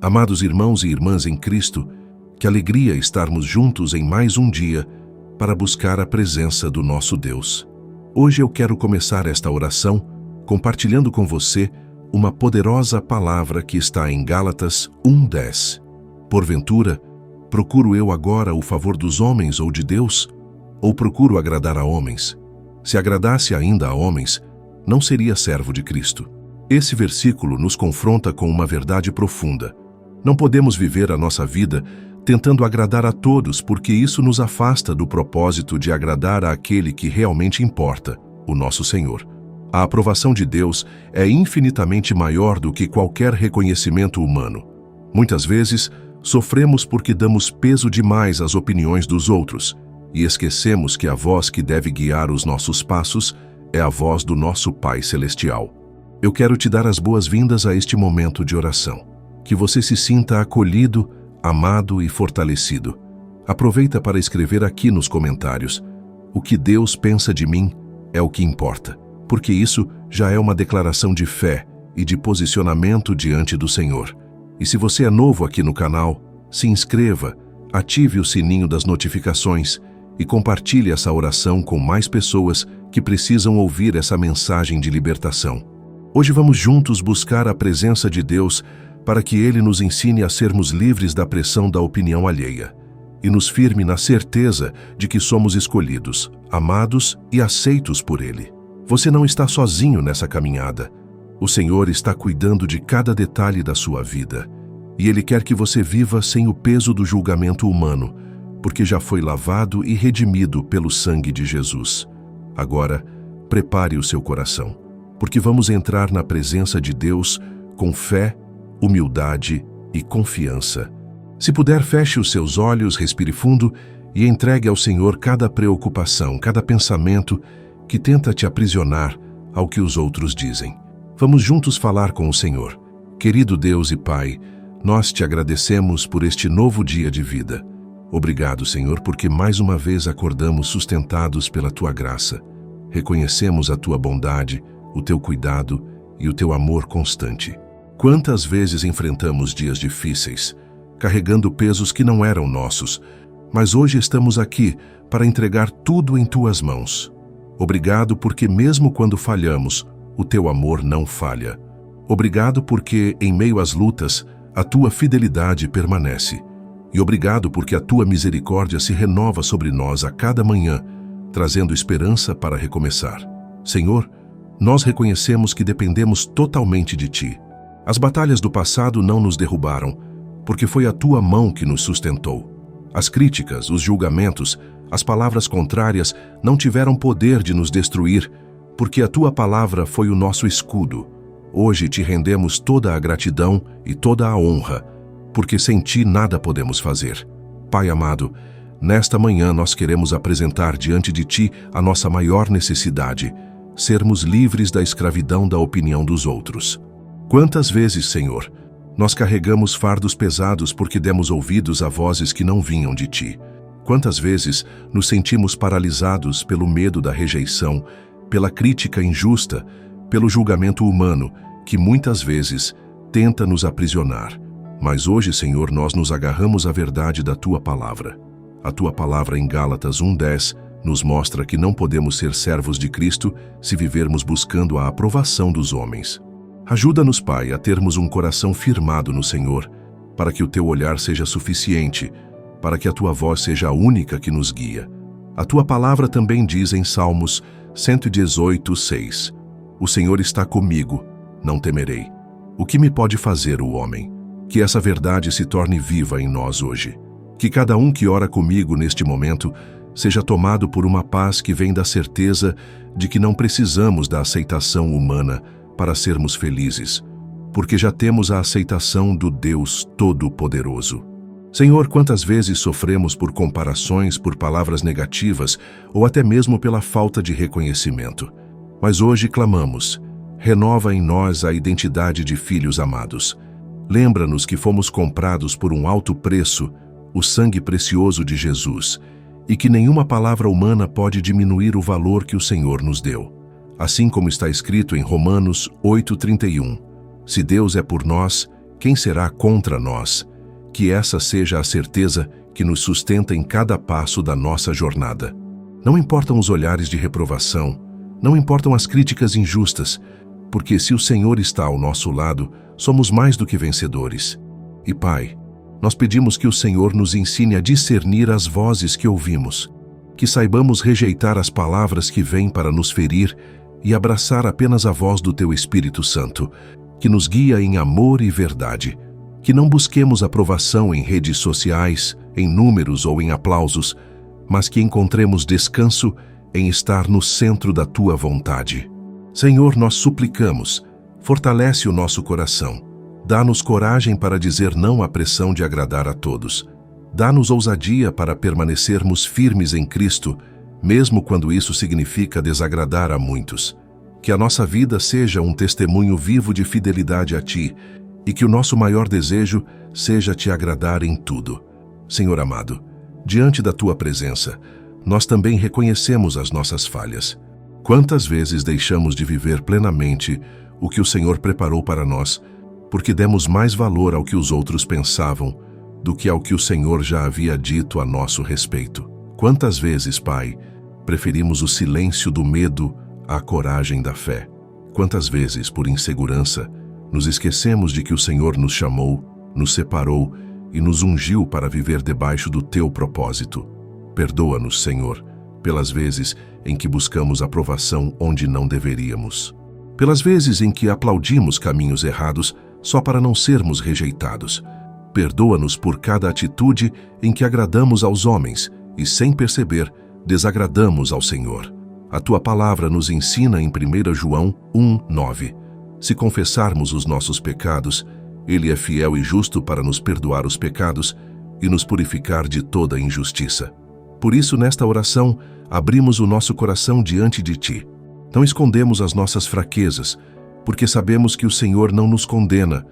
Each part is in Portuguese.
Amados irmãos e irmãs em Cristo, que alegria estarmos juntos em mais um dia para buscar a presença do nosso Deus. Hoje eu quero começar esta oração compartilhando com você uma poderosa palavra que está em Gálatas 1:10. Porventura, procuro eu agora o favor dos homens ou de Deus? Ou procuro agradar a homens? Se agradasse ainda a homens, não seria servo de Cristo. Esse versículo nos confronta com uma verdade profunda. Não podemos viver a nossa vida tentando agradar a todos, porque isso nos afasta do propósito de agradar àquele que realmente importa, o nosso Senhor. A aprovação de Deus é infinitamente maior do que qualquer reconhecimento humano. Muitas vezes, sofremos porque damos peso demais às opiniões dos outros e esquecemos que a voz que deve guiar os nossos passos é a voz do nosso Pai Celestial. Eu quero te dar as boas-vindas a este momento de oração. Que você se sinta acolhido, amado e fortalecido. Aproveita para escrever aqui nos comentários: o que Deus pensa de mim é o que importa, porque isso já é uma declaração de fé e de posicionamento diante do Senhor. E se você é novo aqui no canal, se inscreva, ative o sininho das notificações e compartilhe essa oração com mais pessoas que precisam ouvir essa mensagem de libertação. Hoje vamos juntos buscar a presença de Deus para que Ele nos ensine a sermos livres da pressão da opinião alheia e nos firme na certeza de que somos escolhidos, amados e aceitos por Ele. Você não está sozinho nessa caminhada. O Senhor está cuidando de cada detalhe da sua vida e Ele quer que você viva sem o peso do julgamento humano, porque já foi lavado e redimido pelo sangue de Jesus. Agora, prepare o seu coração, porque vamos entrar na presença de Deus com fé, humildade e confiança. Se puder, feche os seus olhos, respire fundo e entregue ao Senhor cada preocupação, cada pensamento que tenta te aprisionar ao que os outros dizem. Vamos juntos falar com o Senhor. Querido Deus e Pai, nós te agradecemos por este novo dia de vida. Obrigado, Senhor, porque mais uma vez acordamos sustentados pela Tua graça. Reconhecemos a Tua bondade, o Teu cuidado e o Teu amor constante. Quantas vezes enfrentamos dias difíceis, carregando pesos que não eram nossos, mas hoje estamos aqui para entregar tudo em Tuas mãos. Obrigado porque mesmo quando falhamos, o Teu amor não falha. Obrigado porque, em meio às lutas, a Tua fidelidade permanece. E obrigado porque a Tua misericórdia se renova sobre nós a cada manhã, trazendo esperança para recomeçar. Senhor, nós reconhecemos que dependemos totalmente de Ti. As batalhas do passado não nos derrubaram, porque foi a Tua mão que nos sustentou. As críticas, os julgamentos, as palavras contrárias não tiveram poder de nos destruir, porque a Tua palavra foi o nosso escudo. Hoje Te rendemos toda a gratidão e toda a honra, porque sem Ti nada podemos fazer. Pai amado, nesta manhã nós queremos apresentar diante de Ti a nossa maior necessidade: sermos livres da escravidão da opinião dos outros. Quantas vezes, Senhor, nós carregamos fardos pesados porque demos ouvidos a vozes que não vinham de Ti? Quantas vezes nos sentimos paralisados pelo medo da rejeição, pela crítica injusta, pelo julgamento humano, que muitas vezes tenta nos aprisionar? Mas hoje, Senhor, nós nos agarramos à verdade da Tua palavra. A Tua palavra em Gálatas 1:10 nos mostra que não podemos ser servos de Cristo se vivermos buscando a aprovação dos homens. Ajuda-nos, Pai, a termos um coração firmado no Senhor, para que o Teu olhar seja suficiente, para que a Tua voz seja a única que nos guia. A Tua palavra também diz em Salmos 118:6: O Senhor está comigo, não temerei. O que me pode fazer o homem? Que essa verdade se torne viva em nós hoje. Que cada um que ora comigo neste momento seja tomado por uma paz que vem da certeza de que não precisamos da aceitação humana para sermos felizes, porque já temos a aceitação do Deus Todo-Poderoso. Senhor, quantas vezes sofremos por comparações, por palavras negativas ou até mesmo pela falta de reconhecimento. Mas hoje clamamos: renova em nós a identidade de filhos amados. Lembra-nos que fomos comprados por um alto preço, o sangue precioso de Jesus, e que nenhuma palavra humana pode diminuir o valor que o Senhor nos deu. Assim como está escrito em Romanos 8:31, se Deus é por nós, quem será contra nós? Que essa seja a certeza que nos sustenta em cada passo da nossa jornada. Não importam os olhares de reprovação, não importam as críticas injustas, porque se o Senhor está ao nosso lado, somos mais do que vencedores. E Pai, nós pedimos que o Senhor nos ensine a discernir as vozes que ouvimos, que saibamos rejeitar as palavras que vêm para nos ferir e abraçar apenas a voz do Teu Espírito Santo, que nos guia em amor e verdade, que não busquemos aprovação em redes sociais, em números ou em aplausos, mas que encontremos descanso em estar no centro da Tua vontade. Senhor, nós suplicamos, fortalece o nosso coração, dá-nos coragem para dizer não à pressão de agradar a todos, dá-nos ousadia para permanecermos firmes em Cristo, mesmo quando isso significa desagradar a muitos. Que a nossa vida seja um testemunho vivo de fidelidade a Ti e que o nosso maior desejo seja Te agradar em tudo. Senhor amado, diante da Tua presença, nós também reconhecemos as nossas falhas. Quantas vezes deixamos de viver plenamente o que o Senhor preparou para nós, porque demos mais valor ao que os outros pensavam do que ao que o Senhor já havia dito a nosso respeito? Quantas vezes, Pai, preferimos o silêncio do medo à coragem da fé? Quantas vezes, por insegurança, nos esquecemos de que o Senhor nos chamou, nos separou e nos ungiu para viver debaixo do Teu propósito? Perdoa-nos, Senhor, pelas vezes em que buscamos aprovação onde não deveríamos. Pelas vezes em que aplaudimos caminhos errados só para não sermos rejeitados. Perdoa-nos por cada atitude em que agradamos aos homens e, sem perceber, desagradamos ao Senhor. A Tua palavra nos ensina em 1 João 1:9. Se confessarmos os nossos pecados, Ele é fiel e justo para nos perdoar os pecados e nos purificar de toda injustiça. Por isso, nesta oração, abrimos o nosso coração diante de Ti. Não escondemos as nossas fraquezas, porque sabemos que o Senhor não nos condena,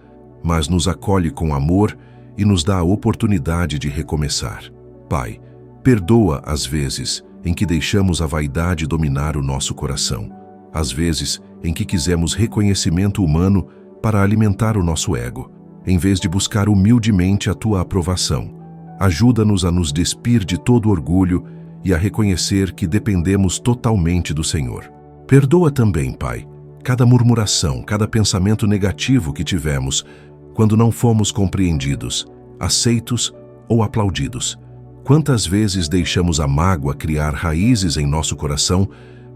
mas nos acolhe com amor e nos dá a oportunidade de recomeçar. Pai, perdoa as vezes em que deixamos a vaidade dominar o nosso coração, as vezes em que quisemos reconhecimento humano para alimentar o nosso ego, em vez de buscar humildemente a Tua aprovação. Ajuda-nos a nos despir de todo orgulho e a reconhecer que dependemos totalmente do Senhor. Perdoa também, Pai, cada murmuração, cada pensamento negativo que tivemos quando não fomos compreendidos, aceitos ou aplaudidos. Quantas vezes deixamos a mágoa criar raízes em nosso coração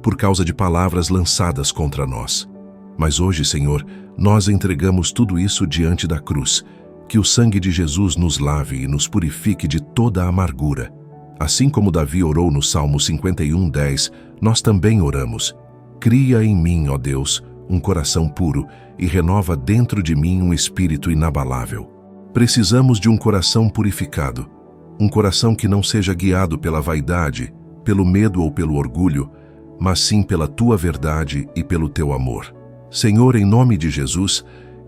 por causa de palavras lançadas contra nós? Mas hoje, Senhor, nós entregamos tudo isso diante da cruz. Que o sangue de Jesus nos lave e nos purifique de toda a amargura. Assim como Davi orou no Salmo 51:10, nós também oramos. Cria em mim, ó Deus, um coração puro e renova dentro de mim um espírito inabalável. Precisamos de um coração purificado, um coração que não seja guiado pela vaidade, pelo medo ou pelo orgulho, mas sim pela Tua verdade e pelo Teu amor. Senhor, em nome de Jesus,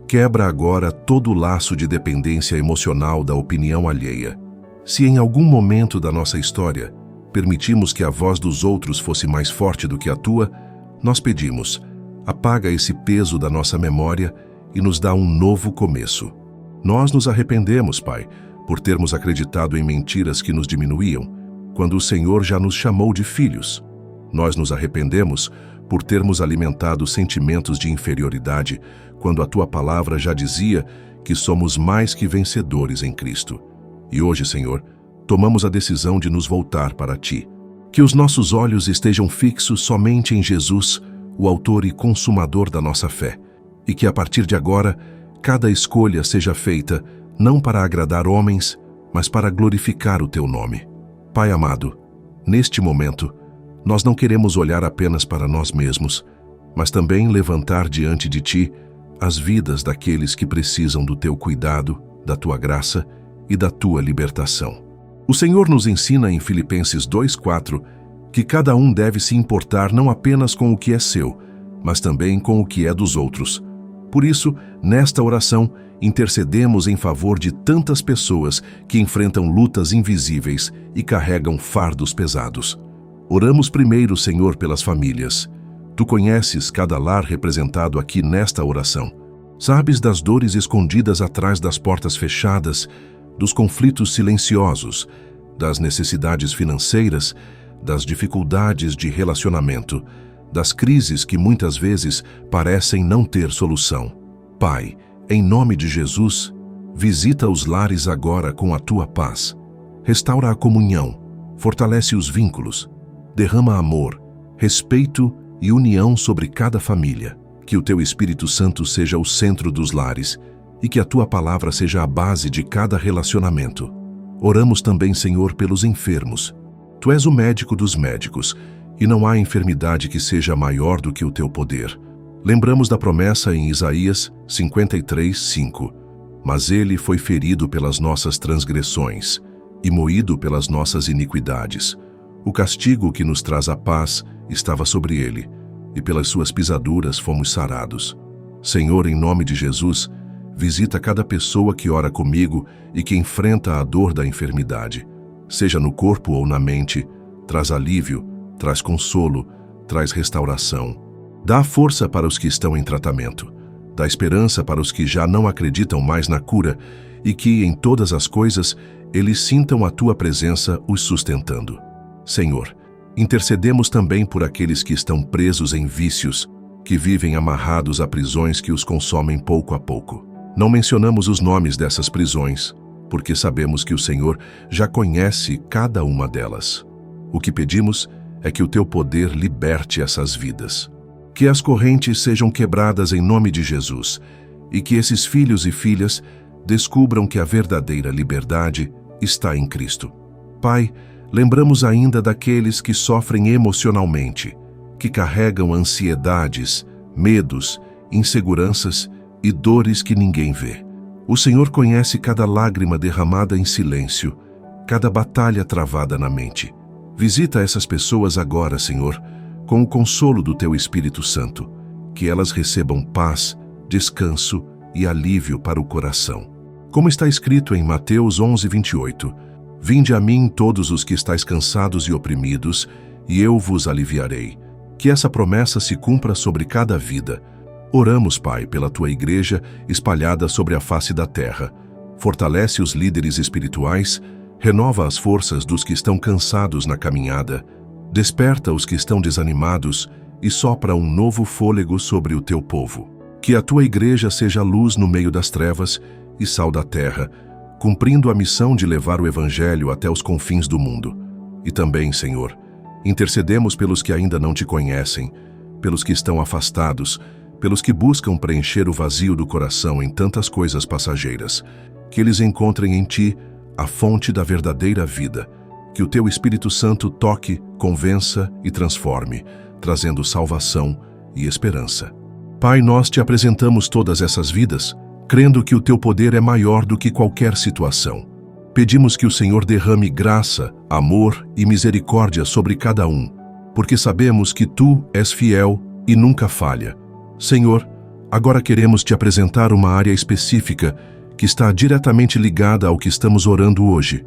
quebra agora todo o laço de dependência emocional da opinião alheia. Se em algum momento da nossa história permitimos que a voz dos outros fosse mais forte do que a Tua, nós pedimos, apaga esse peso da nossa memória e nos dá um novo começo. Nós nos arrependemos, Pai, por termos acreditado em mentiras que nos diminuíam, quando o Senhor já nos chamou de filhos. Nós nos arrependemos por termos alimentado sentimentos de inferioridade, quando a Tua palavra já dizia que somos mais que vencedores em Cristo. E hoje, Senhor, tomamos a decisão de nos voltar para Ti. Que os nossos olhos estejam fixos somente em Jesus, o autor e consumador da nossa fé, e que a partir de agora, cada escolha seja feita não para agradar homens, mas para glorificar o Teu nome. Pai amado, neste momento, nós não queremos olhar apenas para nós mesmos, mas também levantar diante de Ti as vidas daqueles que precisam do Teu cuidado, da Tua graça e da Tua libertação. O Senhor nos ensina em Filipenses 2:4 que cada um deve se importar não apenas com o que é seu, mas também com o que é dos outros. Por isso, nesta oração, intercedemos em favor de tantas pessoas que enfrentam lutas invisíveis e carregam fardos pesados. Oramos primeiro, Senhor, pelas famílias. Tu conheces cada lar representado aqui nesta oração. Sabes das dores escondidas atrás das portas fechadas, dos conflitos silenciosos, das necessidades financeiras, das dificuldades de relacionamento, das crises que muitas vezes parecem não ter solução. Pai, em nome de Jesus, visita os lares agora com a tua paz. Restaura a comunhão, fortalece os vínculos, derrama amor, respeito e união sobre cada família. Que o teu Espírito Santo seja o centro dos lares e que a tua palavra seja a base de cada relacionamento. Oramos também, Senhor, pelos enfermos. Tu és o médico dos médicos e não há enfermidade que seja maior do que o teu poder. Lembramos da promessa em Isaías 53:5. Mas ele foi ferido pelas nossas transgressões e moído pelas nossas iniquidades. O castigo que nos traz a paz estava sobre ele, e pelas suas pisaduras fomos sarados. Senhor, em nome de Jesus, visita cada pessoa que ora comigo e que enfrenta a dor da enfermidade. Seja no corpo ou na mente, traz alívio, traz consolo, traz restauração. Dá força para os que estão em tratamento. Dá esperança para os que já não acreditam mais na cura e que, em todas as coisas, eles sintam a tua presença os sustentando. Senhor, intercedemos também por aqueles que estão presos em vícios, que vivem amarrados a prisões que os consomem pouco a pouco. Não mencionamos os nomes dessas prisões, porque sabemos que o Senhor já conhece cada uma delas. O que pedimos é que o teu poder liberte essas vidas. Que as correntes sejam quebradas em nome de Jesus e que esses filhos e filhas descubram que a verdadeira liberdade está em Cristo. Pai, lembramos ainda daqueles que sofrem emocionalmente, que carregam ansiedades, medos, inseguranças e dores que ninguém vê. O Senhor conhece cada lágrima derramada em silêncio, cada batalha travada na mente. Visita essas pessoas agora, Senhor, com o consolo do Teu Espírito Santo, que elas recebam paz, descanso e alívio para o coração. Como está escrito em Mateus 11:28, Vinde a mim todos os que estáis cansados e oprimidos, e eu vos aliviarei. Que essa promessa se cumpra sobre cada vida. Oramos, Pai, pela Tua Igreja espalhada sobre a face da terra. Fortalece os líderes espirituais, renova as forças dos que estão cansados na caminhada, desperta os que estão desanimados e sopra um novo fôlego sobre o Teu povo. Que a Tua Igreja seja luz no meio das trevas e sal da terra, cumprindo a missão de levar o Evangelho até os confins do mundo. E também, Senhor, intercedemos pelos que ainda não Te conhecem, pelos que estão afastados, pelos que buscam preencher o vazio do coração em tantas coisas passageiras, que eles encontrem em Ti a fonte da verdadeira vida, que o Teu Espírito Santo toque, convença e transforme, trazendo salvação e esperança. Pai, nós Te apresentamos todas essas vidas, crendo que o Teu poder é maior do que qualquer situação. Pedimos que o Senhor derrame graça, amor e misericórdia sobre cada um, porque sabemos que Tu és fiel e nunca falha. Senhor, agora queremos Te apresentar uma área específica que está diretamente ligada ao que estamos orando hoje,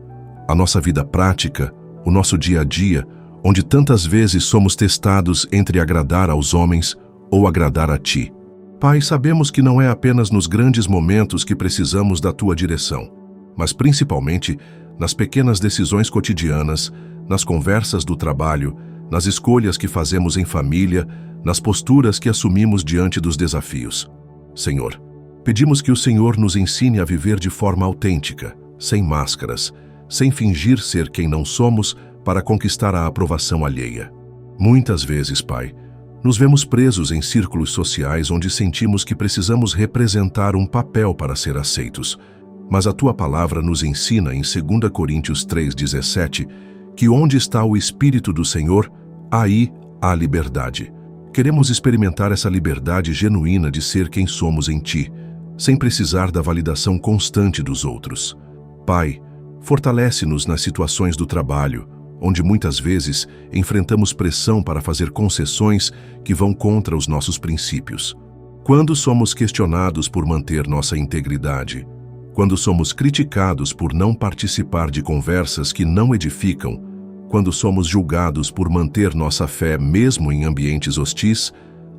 a nossa vida prática, o nosso dia a dia, onde tantas vezes somos testados entre agradar aos homens ou agradar a Ti. Pai, sabemos que não é apenas nos grandes momentos que precisamos da Tua direção, mas principalmente nas pequenas decisões cotidianas, nas conversas do trabalho, nas escolhas que fazemos em família, nas posturas que assumimos diante dos desafios. Senhor, pedimos que o Senhor nos ensine a viver de forma autêntica, sem máscaras, sem fingir ser quem não somos para conquistar a aprovação alheia. Muitas vezes, Pai, nos vemos presos em círculos sociais onde sentimos que precisamos representar um papel para ser aceitos. Mas a Tua palavra nos ensina em 2 Coríntios 3:17 que onde está o Espírito do Senhor, aí há liberdade. Queremos experimentar essa liberdade genuína de ser quem somos em Ti, sem precisar da validação constante dos outros. Pai, fortalece-nos nas situações do trabalho, onde muitas vezes enfrentamos pressão para fazer concessões que vão contra os nossos princípios. Quando somos questionados por manter nossa integridade, quando somos criticados por não participar de conversas que não edificam, quando somos julgados por manter nossa fé mesmo em ambientes hostis,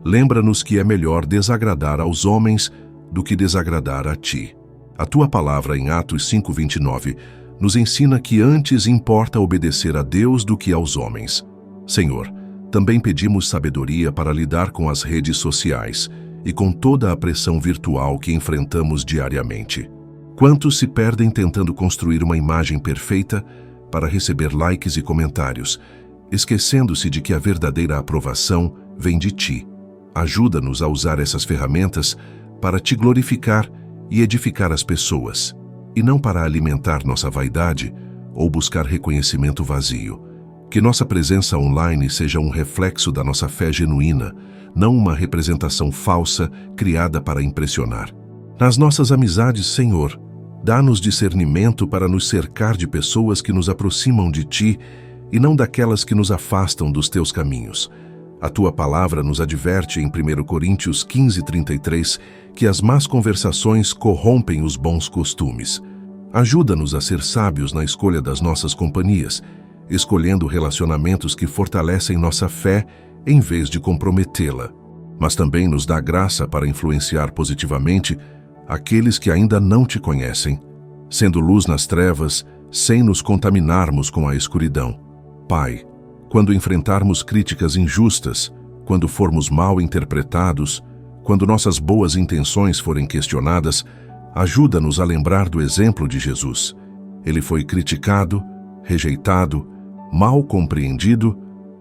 lembra-nos que é melhor desagradar aos homens do que desagradar a ti. A tua palavra em Atos 5:29 nos ensina que antes importa obedecer a Deus do que aos homens. Senhor, também pedimos sabedoria para lidar com as redes sociais e com toda a pressão virtual que enfrentamos diariamente. Quantos se perdem tentando construir uma imagem perfeita para receber likes e comentários, esquecendo-se de que a verdadeira aprovação vem de ti. Ajuda-nos a usar essas ferramentas para te glorificar e edificar as pessoas, e não para alimentar nossa vaidade ou buscar reconhecimento vazio. Que nossa presença online seja um reflexo da nossa fé genuína, não uma representação falsa criada para impressionar. Nas nossas amizades, Senhor, dá-nos discernimento para nos cercar de pessoas que nos aproximam de Ti e não daquelas que nos afastam dos Teus caminhos. A Tua palavra nos adverte em 1 Coríntios 15:33 que as más conversações corrompem os bons costumes. Ajuda-nos a ser sábios na escolha das nossas companhias, escolhendo relacionamentos que fortalecem nossa fé em vez de comprometê-la. Mas também nos dá graça para influenciar positivamente aqueles que ainda não Te conhecem, sendo luz nas trevas, sem nos contaminarmos com a escuridão. Pai, quando enfrentarmos críticas injustas, quando formos mal interpretados, quando nossas boas intenções forem questionadas, ajuda-nos a lembrar do exemplo de Jesus. Ele foi criticado, rejeitado, mal compreendido,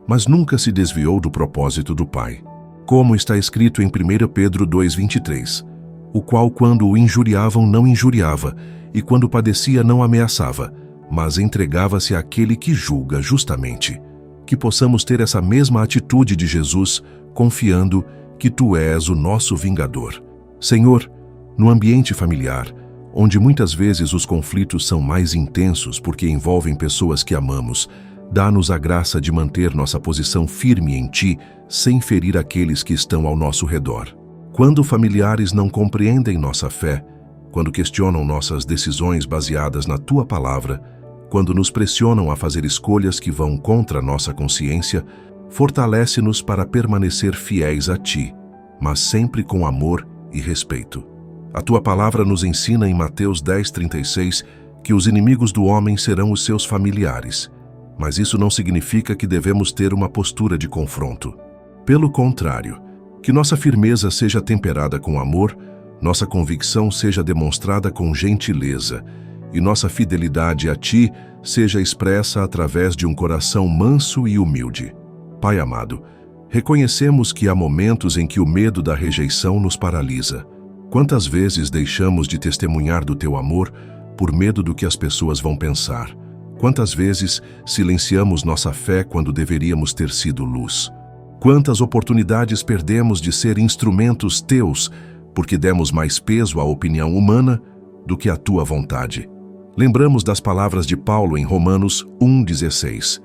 mas nunca se desviou do propósito do Pai. Como está escrito em 1 Pedro 2:23, o qual quando o injuriavam não injuriava, e quando padecia não ameaçava, mas entregava-se àquele que julga justamente. Que possamos ter essa mesma atitude de Jesus, confiando que Tu és o nosso vingador. Senhor, no ambiente familiar, onde muitas vezes os conflitos são mais intensos porque envolvem pessoas que amamos, dá-nos a graça de manter nossa posição firme em Ti, sem ferir aqueles que estão ao nosso redor. Quando familiares não compreendem nossa fé, quando questionam nossas decisões baseadas na Tua palavra, quando nos pressionam a fazer escolhas que vão contra nossa consciência, fortalece-nos para permanecer fiéis a Ti, mas sempre com amor e respeito. A Tua palavra nos ensina em Mateus 10:36 que os inimigos do homem serão os seus familiares, mas isso não significa que devemos ter uma postura de confronto. Pelo contrário, que nossa firmeza seja temperada com amor, nossa convicção seja demonstrada com gentileza e nossa fidelidade a Ti seja expressa através de um coração manso e humilde. Pai amado, reconhecemos que há momentos em que o medo da rejeição nos paralisa. Quantas vezes deixamos de testemunhar do Teu amor por medo do que as pessoas vão pensar? Quantas vezes silenciamos nossa fé quando deveríamos ter sido luz? Quantas oportunidades perdemos de ser instrumentos Teus porque demos mais peso à opinião humana do que à Tua vontade? Lembramos das palavras de Paulo em Romanos 1:16.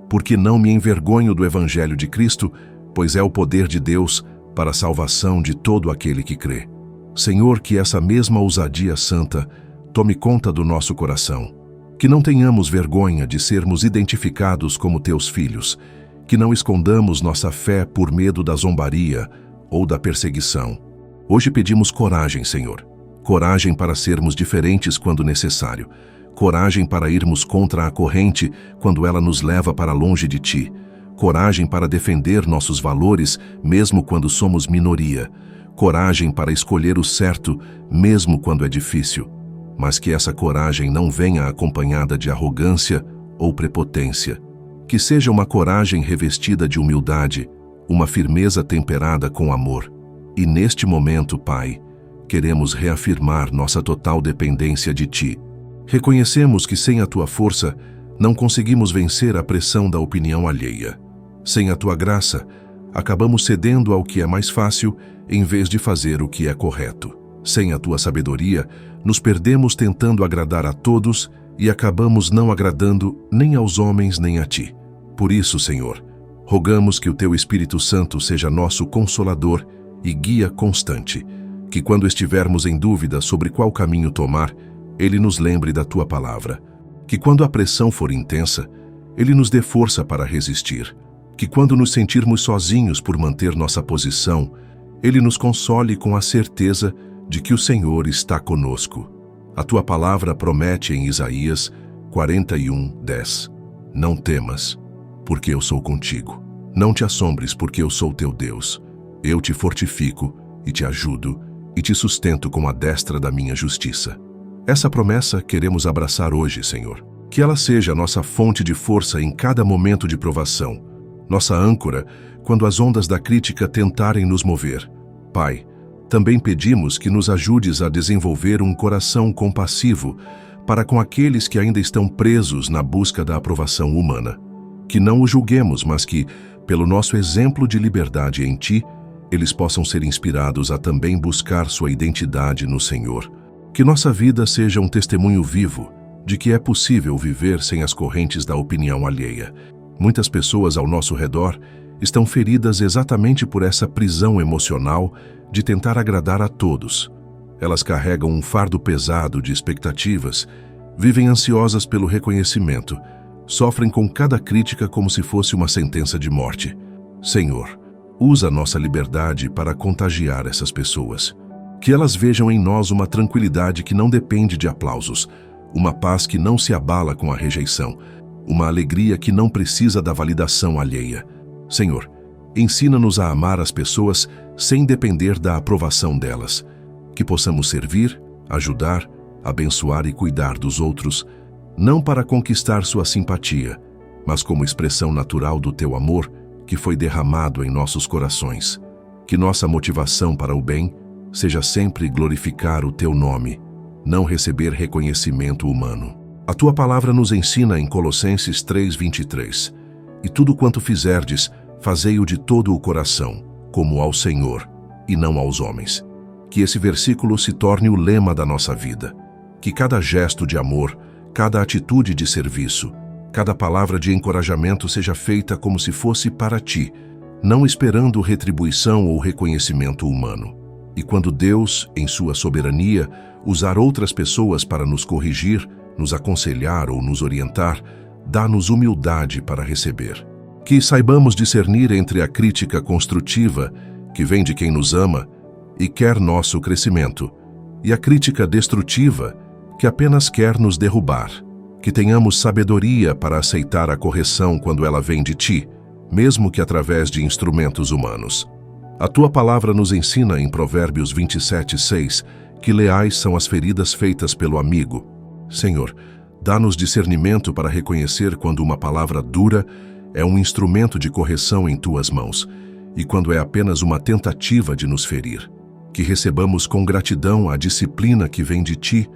Porque não me envergonho do Evangelho de Cristo, pois é o poder de Deus para a salvação de todo aquele que crê. Senhor, que essa mesma ousadia santa tome conta do nosso coração. Que não tenhamos vergonha de sermos identificados como Teus filhos. Que não escondamos nossa fé por medo da zombaria ou da perseguição. Hoje pedimos coragem, Senhor. Coragem para sermos diferentes quando necessário. Coragem para irmos contra a corrente quando ela nos leva para longe de Ti. Coragem para defender nossos valores mesmo quando somos minoria. Coragem para escolher o certo mesmo quando é difícil. Mas que essa coragem não venha acompanhada de arrogância ou prepotência. Que seja uma coragem revestida de humildade, uma firmeza temperada com amor. E neste momento, Pai, queremos reafirmar nossa total dependência de Ti. Reconhecemos que sem a Tua força, não conseguimos vencer a pressão da opinião alheia. Sem a Tua graça, acabamos cedendo ao que é mais fácil em vez de fazer o que é correto. Sem a Tua sabedoria, nos perdemos tentando agradar a todos e acabamos não agradando nem aos homens nem a Ti. Por isso, Senhor, rogamos que o Teu Espírito Santo seja nosso consolador e guia constante, que quando estivermos em dúvida sobre qual caminho tomar, Ele nos lembre da Tua palavra. Que quando a pressão for intensa, Ele nos dê força para resistir. Que quando nos sentirmos sozinhos por manter nossa posição, Ele nos console com a certeza de que o Senhor está conosco. A tua palavra promete em Isaías 41:10. Não temas, porque eu sou contigo. Não te assombres, porque eu sou teu Deus. Eu te fortifico e te ajudo e te sustento com a destra da minha justiça. Essa promessa queremos abraçar hoje, Senhor. Que ela seja nossa fonte de força em cada momento de provação, nossa âncora quando as ondas da crítica tentarem nos mover. Pai, também pedimos que nos ajudes a desenvolver um coração compassivo para com aqueles que ainda estão presos na busca da aprovação humana. Que não os julguemos, mas que, pelo nosso exemplo de liberdade em Ti, eles possam ser inspirados a também buscar sua identidade no Senhor. Que nossa vida seja um testemunho vivo de que é possível viver sem as correntes da opinião alheia. Muitas pessoas ao nosso redor estão feridas exatamente por essa prisão emocional de tentar agradar a todos. Elas carregam um fardo pesado de expectativas, vivem ansiosas pelo reconhecimento, sofrem com cada crítica como se fosse uma sentença de morte. Senhor, usa nossa liberdade para contagiar essas pessoas. Que elas vejam em nós uma tranquilidade que não depende de aplausos, uma paz que não se abala com a rejeição, uma alegria que não precisa da validação alheia. Senhor, ensina-nos a amar as pessoas sem depender da aprovação delas. Que possamos servir, ajudar, abençoar e cuidar dos outros, não para conquistar sua simpatia, mas como expressão natural do Teu amor que foi derramado em nossos corações. Que nossa motivação para o bem seja sempre glorificar o Teu nome, não receber reconhecimento humano. A Tua palavra nos ensina em Colossenses 3:23. E tudo quanto fizerdes, fazei-o de todo o coração, como ao Senhor, e não aos homens. Que esse versículo se torne o lema da nossa vida. Que cada gesto de amor, cada atitude de serviço, cada palavra de encorajamento seja feita como se fosse para Ti, não esperando retribuição ou reconhecimento humano. E quando Deus, em sua soberania, usar outras pessoas para nos corrigir, nos aconselhar ou nos orientar, dá-nos humildade para receber. Que saibamos discernir entre a crítica construtiva, que vem de quem nos ama e quer nosso crescimento, e a crítica destrutiva, que apenas quer nos derrubar. Que tenhamos sabedoria para aceitar a correção quando ela vem de Ti, mesmo que através de instrumentos humanos. A Tua palavra nos ensina em Provérbios 27:6 que leais são as feridas feitas pelo amigo. Senhor, dá-nos discernimento para reconhecer quando uma palavra dura é um instrumento de correção em Tuas mãos e quando é apenas uma tentativa de nos ferir. Que recebamos com gratidão a disciplina que vem de Ti,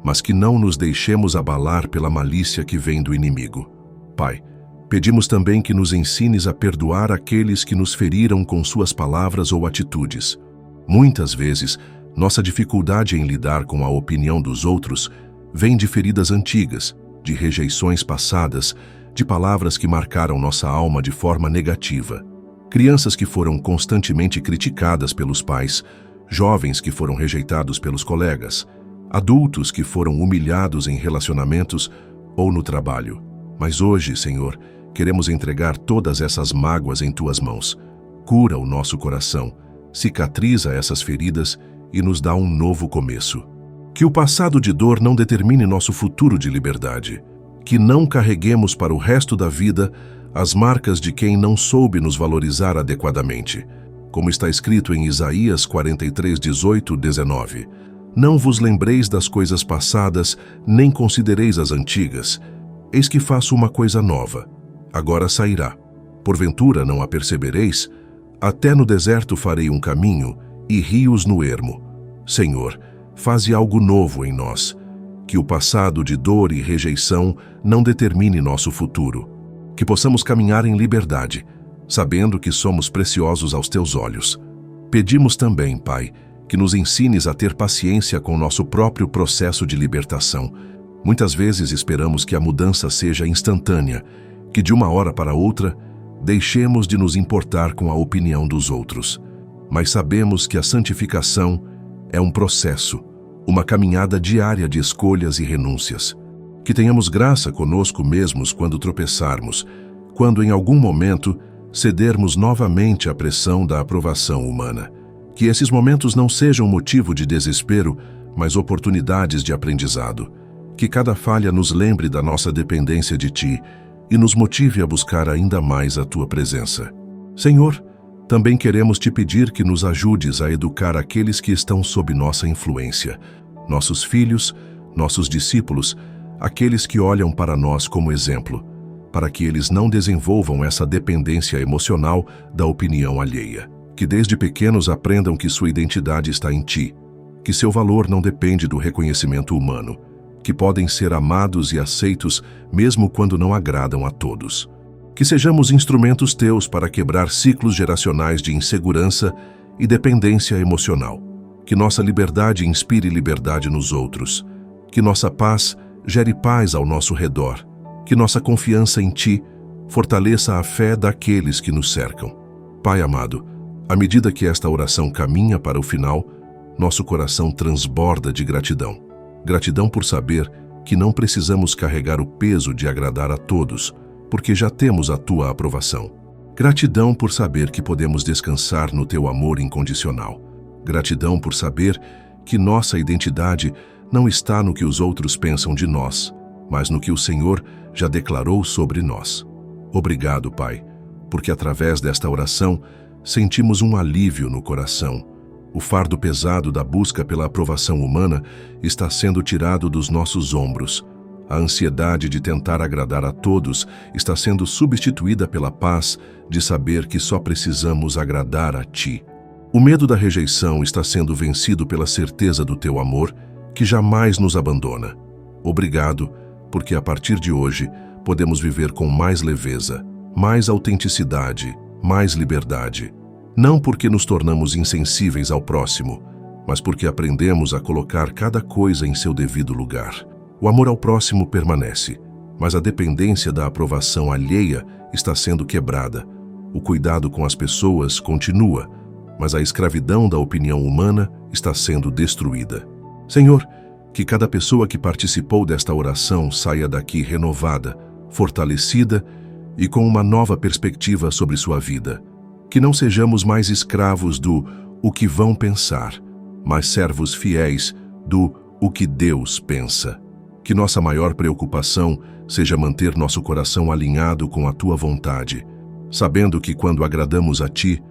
mas que não nos deixemos abalar pela malícia que vem do inimigo. Pai, pedimos também que nos ensines a perdoar aqueles que nos feriram com suas palavras ou atitudes. Muitas vezes, nossa dificuldade em lidar com a opinião dos outros vem de feridas antigas, de rejeições passadas, de palavras que marcaram nossa alma de forma negativa. Crianças que foram constantemente criticadas pelos pais, jovens que foram rejeitados pelos colegas, adultos que foram humilhados em relacionamentos ou no trabalho. Mas hoje, Senhor, queremos entregar todas essas mágoas em Tuas mãos. Cura o nosso coração, cicatriza essas feridas e nos dá um novo começo. Que o passado de dor não determine nosso futuro de liberdade. Que não carreguemos para o resto da vida as marcas de quem não soube nos valorizar adequadamente. Como está escrito em Isaías 43:18-19. Não vos lembreis das coisas passadas, nem considereis as antigas. Eis que faço uma coisa nova. Agora sairá. Porventura não a percebereis? Até no deserto farei um caminho, e rios no ermo. Senhor, faze algo novo em nós. Que o passado de dor e rejeição não determine nosso futuro. Que possamos caminhar em liberdade, sabendo que somos preciosos aos Teus olhos. Pedimos também, Pai, que nos ensines a ter paciência com nosso próprio processo de libertação. Muitas vezes esperamos que a mudança seja instantânea, que de uma hora para outra deixemos de nos importar com a opinião dos outros. Mas sabemos que a santificação é um processo, uma caminhada diária de escolhas e renúncias. Que tenhamos graça conosco mesmos quando tropeçarmos, quando em algum momento cedermos novamente à pressão da aprovação humana. Que esses momentos não sejam motivo de desespero, mas oportunidades de aprendizado. Que cada falha nos lembre da nossa dependência de Ti e nos motive a buscar ainda mais a Tua presença. Senhor, também queremos Te pedir que nos ajudes a educar aqueles que estão sob nossa influência, nossos filhos, nossos discípulos, aqueles que olham para nós como exemplo, para que eles não desenvolvam essa dependência emocional da opinião alheia. Que desde pequenos aprendam que sua identidade está em Ti, que seu valor não depende do reconhecimento humano, que podem ser amados e aceitos mesmo quando não agradam a todos. Que sejamos instrumentos Teus para quebrar ciclos geracionais de insegurança e dependência emocional. Que nossa liberdade inspire liberdade nos outros. Que nossa paz gere paz ao nosso redor. Que nossa confiança em Ti fortaleça a fé daqueles que nos cercam. Pai amado, à medida que esta oração caminha para o final, nosso coração transborda de gratidão. Gratidão por saber que não precisamos carregar o peso de agradar a todos, porque já temos a Tua aprovação. Gratidão por saber que podemos descansar no Teu amor incondicional. Gratidão por saber que nossa identidade não está no que os outros pensam de nós, mas no que o Senhor já declarou sobre nós. Obrigado, Pai, porque através desta oração sentimos um alívio no coração. O fardo pesado da busca pela aprovação humana está sendo tirado dos nossos ombros. A ansiedade de tentar agradar a todos está sendo substituída pela paz de saber que só precisamos agradar a Ti. O medo da rejeição está sendo vencido pela certeza do Teu amor, que jamais nos abandona. Obrigado, porque a partir de hoje podemos viver com mais leveza, mais autenticidade, mais liberdade. Não porque nos tornamos insensíveis ao próximo, mas porque aprendemos a colocar cada coisa em seu devido lugar. O amor ao próximo permanece, mas a dependência da aprovação alheia está sendo quebrada. O cuidado com as pessoas continua, mas a escravidão da opinião humana está sendo destruída. Senhor, que cada pessoa que participou desta oração saia daqui renovada, fortalecida e com uma nova perspectiva sobre sua vida. Que não sejamos mais escravos do o que vão pensar, mas servos fiéis do o que Deus pensa. Que nossa maior preocupação seja manter nosso coração alinhado com a Tua vontade, sabendo que quando agradamos a Ti,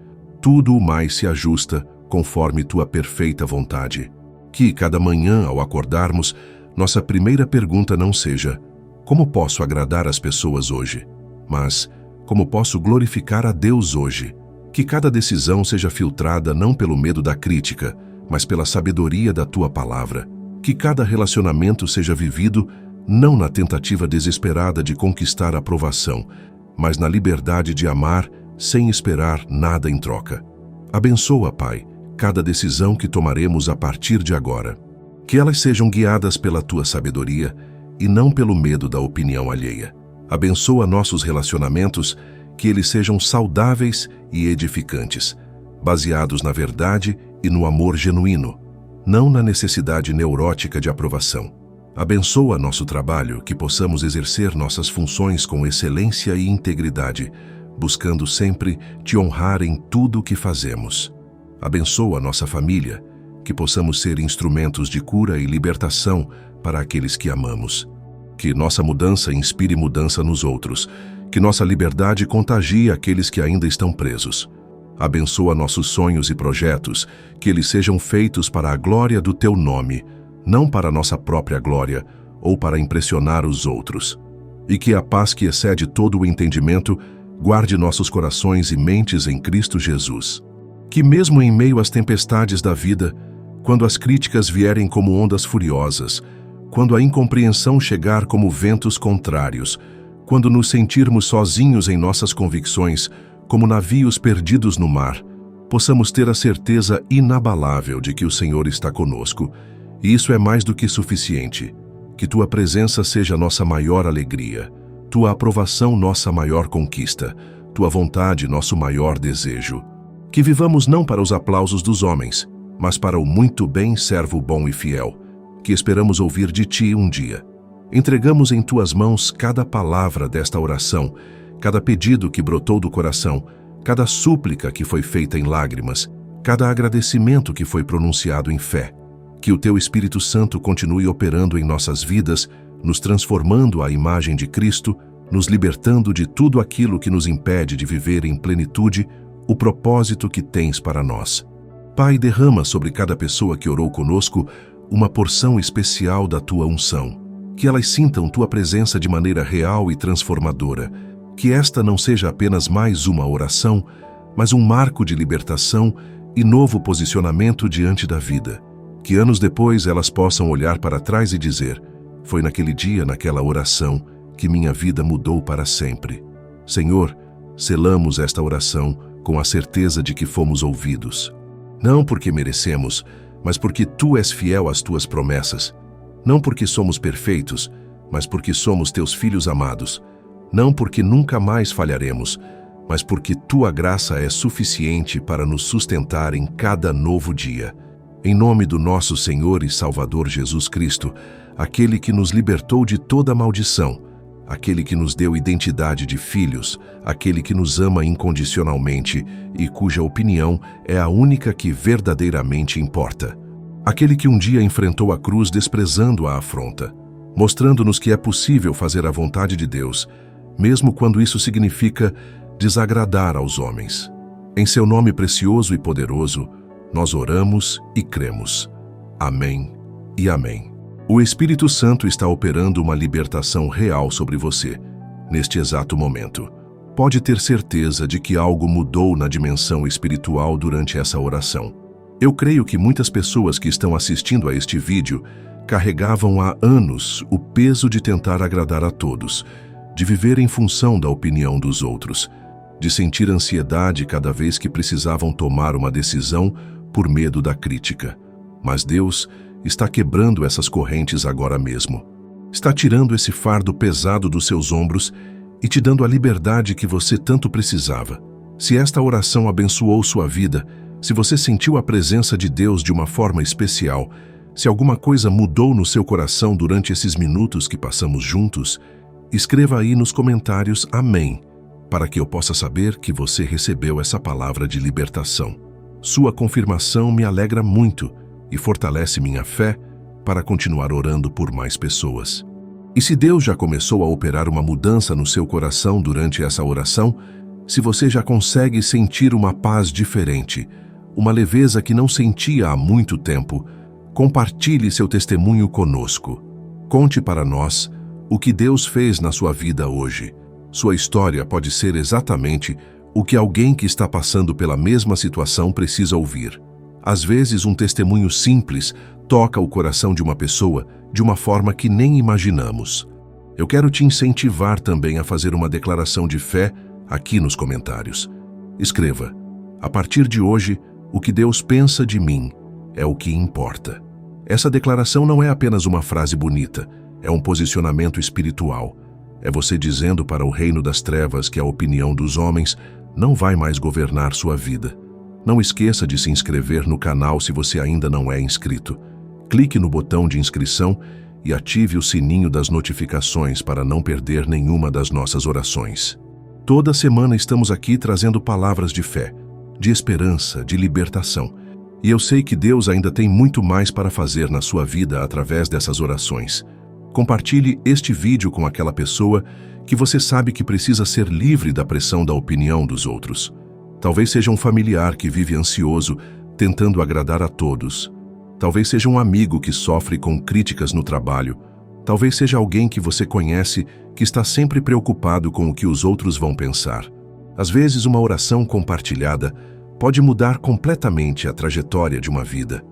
tudo o mais se ajusta conforme Tua perfeita vontade. Que cada manhã, ao acordarmos, nossa primeira pergunta não seja como posso agradar as pessoas hoje, mas como posso glorificar a Deus hoje. Que cada decisão seja filtrada não pelo medo da crítica, mas pela sabedoria da Tua palavra. Que cada relacionamento seja vivido não na tentativa desesperada de conquistar a aprovação, mas na liberdade de amar sem esperar nada em troca. Abençoa, Pai, cada decisão que tomaremos a partir de agora. Que elas sejam guiadas pela Tua sabedoria e não pelo medo da opinião alheia. Abençoa nossos relacionamentos, que eles sejam saudáveis e edificantes, baseados na verdade e no amor genuíno, não na necessidade neurótica de aprovação. Abençoa nosso trabalho, que possamos exercer nossas funções com excelência e integridade, buscando sempre Te honrar em tudo o que fazemos. Abençoa nossa família, que possamos ser instrumentos de cura e libertação para aqueles que amamos. Que nossa mudança inspire mudança nos outros, que nossa liberdade contagie aqueles que ainda estão presos. Abençoa nossos sonhos e projetos, que eles sejam feitos para a glória do Teu nome, não para nossa própria glória ou para impressionar os outros. E que a paz que excede todo o entendimento guarde nossos corações e mentes em Cristo Jesus. Que mesmo em meio às tempestades da vida, quando as críticas vierem como ondas furiosas, quando a incompreensão chegar como ventos contrários, quando nos sentirmos sozinhos em nossas convicções, como navios perdidos no mar, possamos ter a certeza inabalável de que o Senhor está conosco, e isso é mais do que suficiente. Que Tua presença seja nossa maior alegria, Tua aprovação nossa maior conquista, Tua vontade nosso maior desejo. Que vivamos não para os aplausos dos homens, mas para o muito bem, servo bom e fiel, que esperamos ouvir de Ti um dia. Entregamos em Tuas mãos cada palavra desta oração, cada pedido que brotou do coração, cada súplica que foi feita em lágrimas, cada agradecimento que foi pronunciado em fé. Que o Teu Espírito Santo continue operando em nossas vidas, nos transformando à imagem de Cristo, nos libertando de tudo aquilo que nos impede de viver em plenitude o propósito que tens para nós. Pai, derrama sobre cada pessoa que orou conosco uma porção especial da Tua unção. Que elas sintam Tua presença de maneira real e transformadora. Que esta não seja apenas mais uma oração, mas um marco de libertação e novo posicionamento diante da vida. Que anos depois elas possam olhar para trás e dizer: foi naquele dia, naquela oração, que minha vida mudou para sempre. Senhor, selamos esta oração com a certeza de que fomos ouvidos. Não porque merecemos, mas porque Tu és fiel às Tuas promessas. Não porque somos perfeitos, mas porque somos Teus filhos amados. Não porque nunca mais falharemos, mas porque Tua graça é suficiente para nos sustentar em cada novo dia. Em nome do nosso Senhor e Salvador Jesus Cristo, aquele que nos libertou de toda maldição, aquele que nos deu identidade de filhos, aquele que nos ama incondicionalmente e cuja opinião é a única que verdadeiramente importa. Aquele que um dia enfrentou a cruz desprezando a afronta, mostrando-nos que é possível fazer a vontade de Deus, mesmo quando isso significa desagradar aos homens. Em Seu nome precioso e poderoso, nós oramos e cremos. Amém e amém. O Espírito Santo está operando uma libertação real sobre você, neste exato momento. Pode ter certeza de que algo mudou na dimensão espiritual durante essa oração. Eu creio que muitas pessoas que estão assistindo a este vídeo carregavam há anos o peso de tentar agradar a todos, de viver em função da opinião dos outros, de sentir ansiedade cada vez que precisavam tomar uma decisão por medo da crítica. Mas Deus está quebrando essas correntes agora mesmo. Está tirando esse fardo pesado dos seus ombros e te dando a liberdade que você tanto precisava. Se esta oração abençoou sua vida, se você sentiu a presença de Deus de uma forma especial, se alguma coisa mudou no seu coração durante esses minutos que passamos juntos, escreva aí nos comentários Amém, para que eu possa saber que você recebeu essa palavra de libertação. Sua confirmação me alegra muito e fortalece minha fé para continuar orando por mais pessoas. E se Deus já começou a operar uma mudança no seu coração durante essa oração, se você já consegue sentir uma paz diferente, uma leveza que não sentia há muito tempo, compartilhe seu testemunho conosco. Conte para nós o que Deus fez na sua vida hoje. Sua história pode ser exatamente o que alguém que está passando pela mesma situação precisa ouvir. Às vezes, um testemunho simples toca o coração de uma pessoa de uma forma que nem imaginamos. Eu quero te incentivar também a fazer uma declaração de fé aqui nos comentários. Escreva: a partir de hoje, o que Deus pensa de mim é o que importa. Essa declaração não é apenas uma frase bonita, é um posicionamento espiritual. É você dizendo para o reino das trevas que a opinião dos homens não vai mais governar sua vida. Não esqueça de se inscrever no canal se você ainda não é inscrito. Clique no botão de inscrição e ative o sininho das notificações para não perder nenhuma das nossas orações. Toda semana estamos aqui trazendo palavras de fé, de esperança, de libertação. E eu sei que Deus ainda tem muito mais para fazer na sua vida através dessas orações. Compartilhe este vídeo com aquela pessoa que você sabe que precisa ser livre da pressão da opinião dos outros. Talvez seja um familiar que vive ansioso, tentando agradar a todos. Talvez seja um amigo que sofre com críticas no trabalho. Talvez seja alguém que você conhece que está sempre preocupado com o que os outros vão pensar. Às vezes, uma oração compartilhada pode mudar completamente a trajetória de uma vida.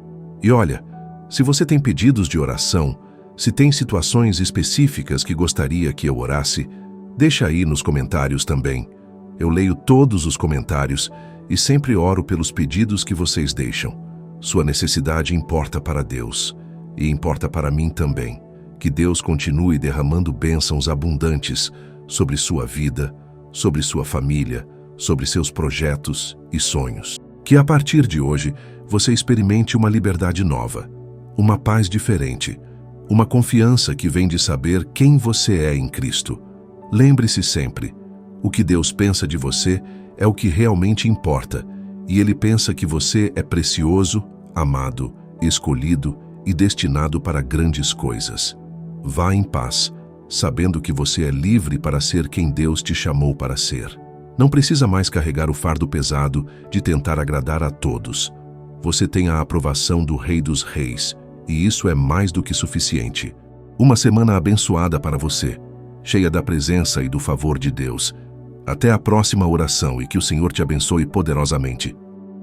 E olha, se você tem pedidos de oração, se tem situações específicas que gostaria que eu orasse, deixa aí nos comentários também. Eu leio todos os comentários e sempre oro pelos pedidos que vocês deixam. Sua necessidade importa para Deus e importa para mim também. Que Deus continue derramando bênçãos abundantes sobre sua vida, sobre sua família, sobre seus projetos e sonhos. Que a partir de hoje você experimente uma liberdade nova, uma paz diferente, uma confiança que vem de saber quem você é em Cristo. Lembre-se sempre, o que Deus pensa de você é o que realmente importa, e ele pensa que você é precioso, amado, escolhido e destinado para grandes coisas. Vá em paz, sabendo que você é livre para ser quem Deus te chamou para ser. Não precisa mais carregar o fardo pesado de tentar agradar a todos. Você tem a aprovação do Rei dos Reis, e isso é mais do que suficiente. Uma semana abençoada para você, cheia da presença e do favor de Deus. Até a próxima oração e que o Senhor te abençoe poderosamente.